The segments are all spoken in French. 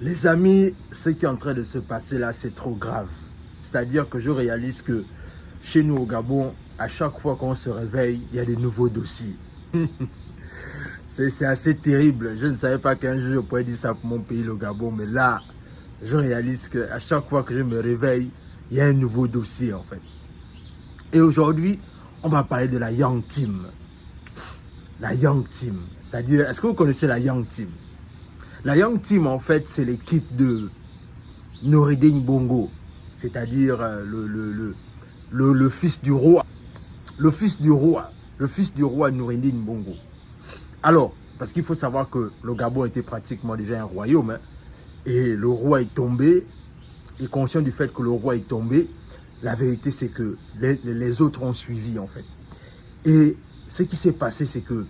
Les amis, ce qui est en train de se passer là, c'est trop grave. C'est-à-dire que je réalise que chez nous au Gabon, à chaque fois qu'on se réveille, il y a de nouveaux dossiers. C'est assez terrible. Je ne savais pas qu'un jour je pourrais dire ça pour mon pays, le Gabon, mais là, je réalise qu'à chaque fois que je me réveille, il y a un nouveau dossier en fait. Et aujourd'hui, on va parler de la Young Team. La Young Team. C'est-à-dire, est-ce que vous connaissez la Young Team? La Young Team, en fait, c'est l'équipe de Noureddin Bongo, c'est-à-dire le fils du roi. Le fils du roi Noureddin Bongo. Alors, parce qu'il faut savoir que le Gabon était pratiquement déjà un royaume, hein, et le roi est tombé, et conscient du fait que le roi est tombé, la vérité c'est que les autres ont suivi en fait. Et ce qui s'est passé, c'est que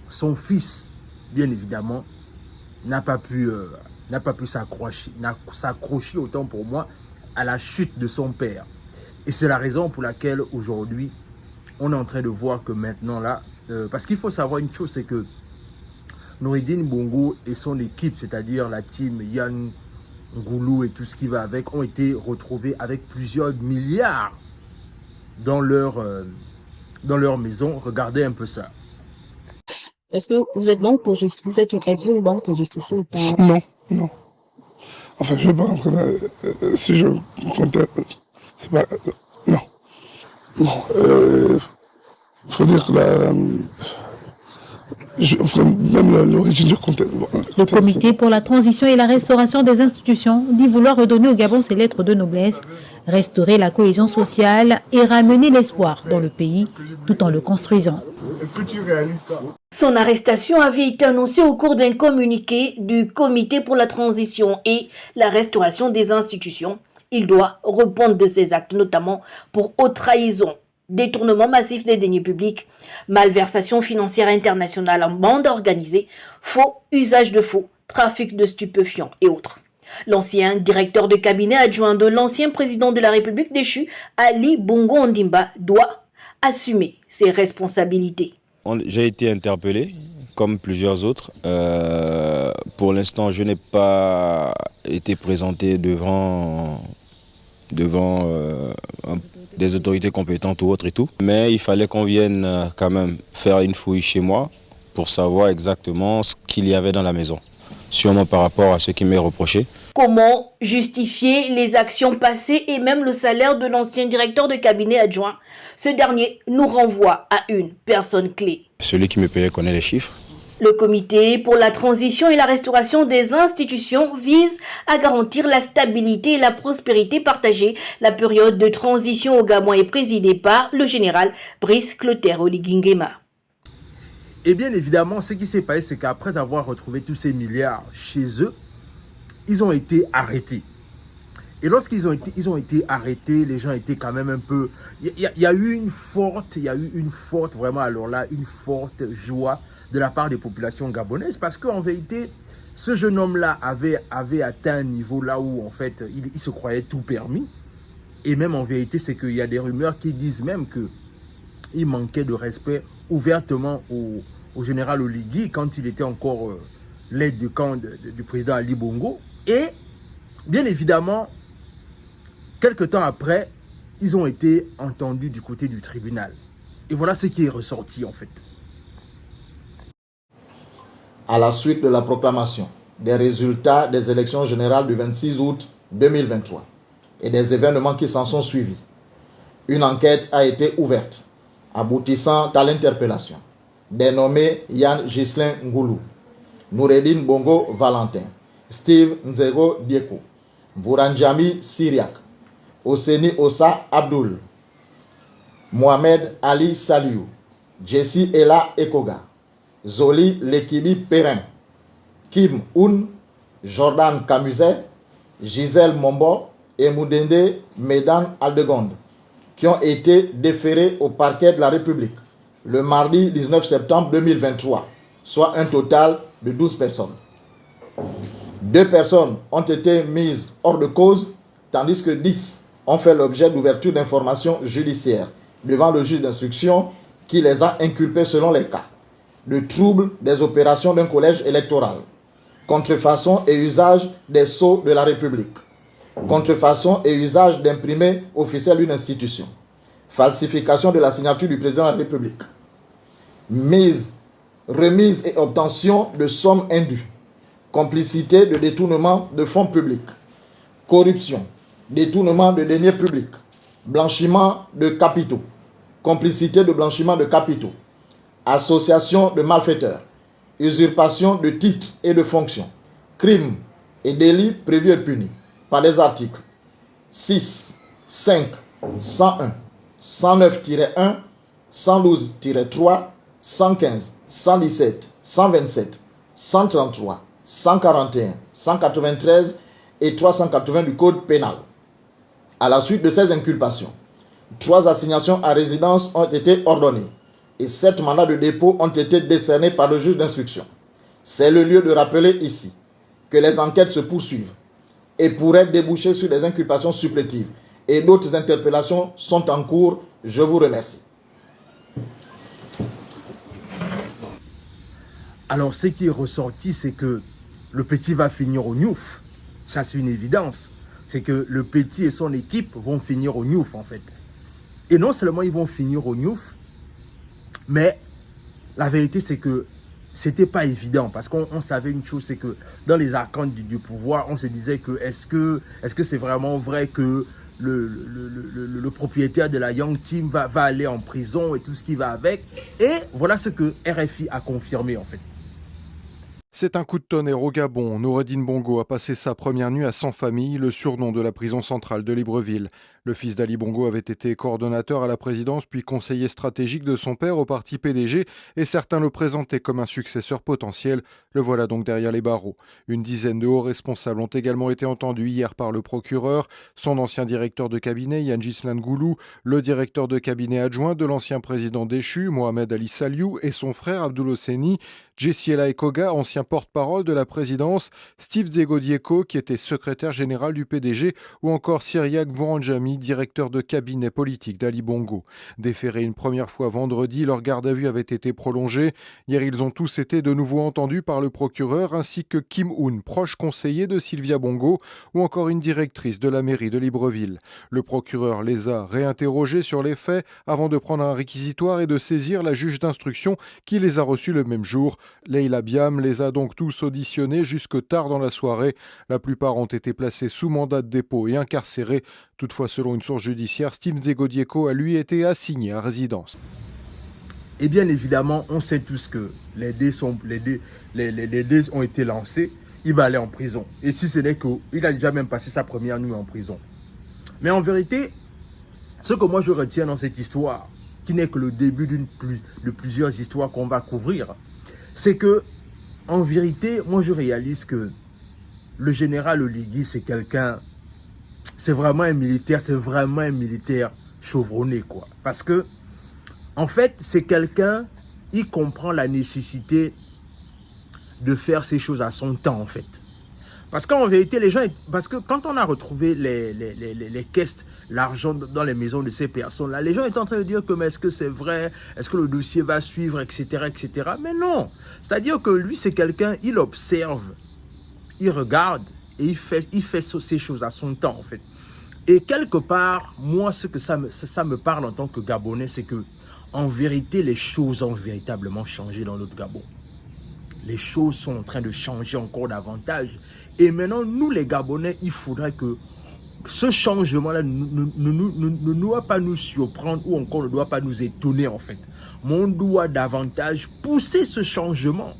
son fils, bien évidemment, n'a pas pu s'accrocher autant pour moi à la chute de son père. Et c'est la raison pour laquelle aujourd'hui, on est en train de voir que maintenant là, parce qu'il faut savoir une chose, c'est que Noureddin Bongo et son équipe, c'est-à-dire la team Yann Goulou et tout ce qui va avec, ont été retrouvés avec plusieurs milliards dans leur maison. Regardez un peu ça. Est-ce que vous êtes banque pour justifier, vous êtes une banque pour justifier ou pas? Non, non. Enfin, je ne vais pas rentrer là. Si je comptais, c'est pas... non. Bon, faut dire que même l'origine du compte. Le comité pour la transition et la restauration des institutions dit vouloir redonner au Gabon ses lettres de noblesse, restaurer la cohésion sociale et ramener l'espoir dans le pays tout en le construisant. Est-ce que tu réalises ça? Son arrestation avait été annoncée au cours d'un communiqué du comité pour la transition et la restauration des institutions. Il doit répondre de ses actes, notamment pour haute trahison, détournement massif des deniers publics, malversation financière internationale en bande organisée, faux usage de faux, trafic de stupéfiants et autres. L'ancien directeur de cabinet adjoint de l'ancien président de la République déchu, Ali Bongo Ondimba, doit assumer ses responsabilités. J'ai été interpellé, comme plusieurs autres. Pour l'instant, je n'ai pas été présenté devant des autorités compétentes ou autres et tout. Mais il fallait qu'on vienne quand même faire une fouille chez moi pour savoir exactement ce qu'il y avait dans la maison, sûrement par rapport à ce qui m'est reproché. Comment justifier les actions passées et même le salaire de l'ancien directeur de cabinet adjoint? Ce dernier nous renvoie à une personne clé. Celui qui me payait connaît les chiffres. Le comité pour la transition et la restauration des institutions vise à garantir la stabilité et la prospérité partagée. La période de transition au Gabon est présidée par le général Brice Clotaire Oligingema. Et bien évidemment, ce qui s'est passé, c'est qu'après avoir retrouvé tous ces milliards chez eux, ils ont été arrêtés. Et lorsqu'ils ont été arrêtés, les gens étaient quand même un peu... Il y a eu une forte, vraiment, alors là, une forte joie de la part des populations gabonaises, parce qu'en vérité, ce jeune homme-là avait atteint un niveau là où, en fait, il se croyait tout permis. Et même en vérité, c'est qu'il y a des rumeurs qui disent même qu'il manquait de respect ouvertement au général Oligui quand il était encore l'aide de camp du président Ali Bongo. Et, bien évidemment, quelque temps après, ils ont été entendus du côté du tribunal. Et voilà ce qui est ressorti en fait. À la suite de la proclamation des résultats des élections générales du 26 août 2023 et des événements qui s'en sont suivis, une enquête a été ouverte, aboutissant à l'interpellation des nommés Yann Ghislain Ngoulou, Noureddin Bongo Valentin, Steve Nzego Dieko, Vouranjami Syriac, Oseni Ossa Abdul, Mohamed Ali Saliou, Jessie Ella Ekoga, Zoli Lekibi Perrin, Kim Un, Jordan Camuset, Gisèle Mombo et Moudende Medan Aldegonde, qui ont été déférés au parquet de la République le mardi 19 septembre 2023, soit un total de 12 personnes. 2 personnes ont été mises hors de cause, tandis que 10 ont fait l'objet d'ouverture d'informations judiciaires devant le juge d'instruction qui les a inculpés selon les cas de troubles des opérations d'un collège électoral, contrefaçon et usage des sceaux de la République, contrefaçon et usage d'imprimés officiels d'une institution, falsification de la signature du président de la République, remise et obtention de sommes indues, complicité de détournement de fonds publics, corruption, détournement de deniers publics, blanchiment de capitaux, complicité de blanchiment de capitaux, association de malfaiteurs, usurpation de titres et de fonctions, crimes et délits prévus et punis par les articles 6, 5, 101, 109-1, 112-3, 115, 117, 127, 133, 141, 193 et 380 du Code pénal. À la suite de ces inculpations, 3 assignations à résidence ont été ordonnées et 7 mandats de dépôt ont été décernés par le juge d'instruction. C'est le lieu de rappeler ici que les enquêtes se poursuivent et pourraient déboucher sur des inculpations supplétives et d'autres interpellations sont en cours. Je vous remercie. Alors, ce qui est ressorti, c'est que le petit va finir au Niouf. Ça, c'est une évidence. C'est que le petit et son équipe vont finir au Niouf, en fait. Et non seulement ils vont finir au Niouf, mais la vérité, c'est que c'était pas évident. Parce qu'on savait une chose, c'est que dans les arcanes du pouvoir, on se disait que est-ce que c'est vraiment vrai que le propriétaire de la Young Team va aller en prison et tout ce qui va avec. Et voilà ce que RFI a confirmé, en fait. C'est un coup de tonnerre au Gabon. Noureddin Bongo a passé sa première nuit à Sans Famille, le surnom de la prison centrale de Libreville. Le fils d'Ali Bongo avait été coordonnateur à la présidence puis conseiller stratégique de son père au parti PDG et certains le présentaient comme un successeur potentiel. Le voilà donc derrière les barreaux. Une dizaine de hauts responsables ont également été entendus hier par le procureur, son ancien directeur de cabinet Yann Ghislain Goulou, le directeur de cabinet adjoint de l'ancien président déchu Mohamed Ali Saliou et son frère Abdoul Hosseini, Jessiela Ekoga, ancien porte-parole de la présidence, Steve Zegodieko, qui était secrétaire général du PDG, ou encore Cyriaque Vouranjami, directeur de cabinet politique d'Ali Bongo. Déférés une première fois vendredi, leur garde à vue avait été prolongée. Hier, ils ont tous été de nouveau entendus par le procureur, ainsi que Kim Hoon, proche conseiller de Sylvia Bongo, ou encore une directrice de la mairie de Libreville. Le procureur les a réinterrogés sur les faits avant de prendre un réquisitoire et de saisir la juge d'instruction qui les a reçus le même jour. Leila Biam les a donc tous auditionnés jusque tard dans la soirée. La plupart ont été placés sous mandat de dépôt et incarcérés. Toutefois, selon une source judiciaire, Steve Zegodieko a lui été assigné à résidence. Et bien évidemment, on sait tous que les dés ont été lancés. Il va aller en prison. Et si ce n'est qu'il a déjà même passé sa première nuit en prison. Mais en vérité, ce que moi je retiens dans cette histoire, qui n'est que le début de plusieurs histoires qu'on va couvrir, c'est que, en vérité, moi je réalise que le général Oligui, c'est quelqu'un, c'est vraiment un militaire chevronné, quoi. Parce que, en fait, c'est quelqu'un, il comprend la nécessité de faire ces choses à son temps, en fait. Parce qu'en vérité, les gens, parce que quand on a retrouvé les caisses, l'argent dans les maisons de ces personnes-là, les gens étaient en train de dire que mais est-ce que c'est vrai, est-ce que le dossier va suivre, etc., etc. Mais non, c'est-à-dire que lui, c'est quelqu'un, il observe, il regarde et il fait ces choses à son temps, en fait. Et quelque part, moi, ce que ça me parle en tant que Gabonais, c'est que en vérité, les choses ont véritablement changé dans notre Gabon. Les choses sont en train de changer encore davantage. Et maintenant, nous les Gabonais, il faudrait que ce changement-là ne doit pas nous surprendre ou encore ne doit pas nous étonner en fait. Mais on doit davantage pousser ce changement.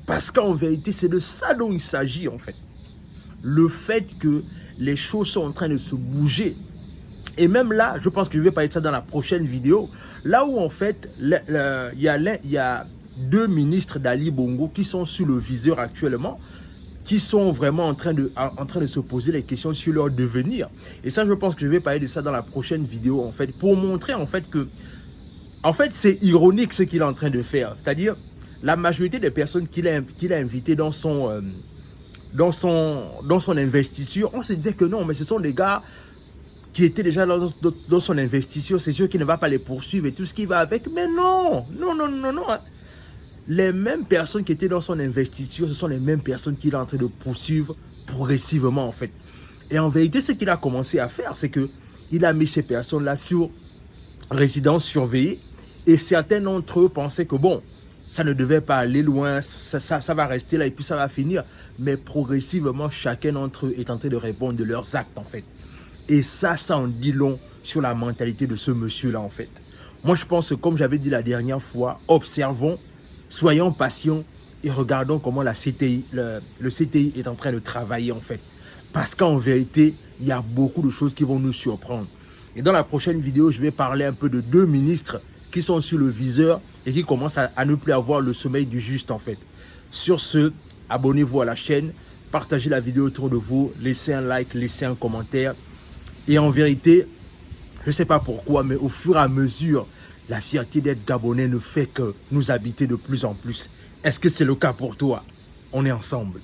Parce qu'en vérité, c'est de ça dont il s'agit en fait. Le fait que les choses sont en train de se bouger. Et même là, je pense que je vais parler de ça dans la prochaine vidéo. Là où en fait, il y a 2 ministres d'Ali Bongo qui sont sur le viseur actuellement, qui sont vraiment en train de se poser les questions sur leur devenir. Et ça, je pense que je vais parler de ça dans la prochaine vidéo, en fait, pour montrer, en fait, que, en fait, c'est ironique ce qu'il est en train de faire. C'est-à-dire, la majorité des personnes qu'il a invitées dans son investiture, on se disait que non, mais ce sont des gars qui étaient déjà dans son investiture, c'est sûr qu'il ne va pas les poursuivre et tout ce qui va avec. Mais non, non, non, non, non. les mêmes personnes qui étaient dans son investiture, ce sont les mêmes personnes qu'il est en train de poursuivre progressivement en fait. Et en vérité, ce qu'il a commencé à faire, c'est qu'il a mis ces personnes-là sur résidence surveillée. Et certains d'entre eux pensaient que bon, ça ne devait pas aller loin, ça va rester là et puis ça va finir. Mais progressivement, chacun d'entre eux est en train de répondre de leurs actes en fait. Et ça en dit long sur la mentalité de ce monsieur-là en fait. Moi, je pense que comme j'avais dit la dernière fois, observons, soyons patients et regardons comment la CTI, le CTI est en train de travailler en fait. Parce qu'en vérité, il y a beaucoup de choses qui vont nous surprendre. Et dans la prochaine vidéo, je vais parler un peu de 2 ministres qui sont sur le viseur et qui commencent à ne plus avoir le sommeil du juste en fait. Sur ce, abonnez-vous à la chaîne, partagez la vidéo autour de vous, laissez un like, laissez un commentaire. Et en vérité, je ne sais pas pourquoi, mais au fur et à mesure, la fierté d'être Gabonais ne fait que nous habiter de plus en plus. Est-ce que c'est le cas pour toi? On est ensemble.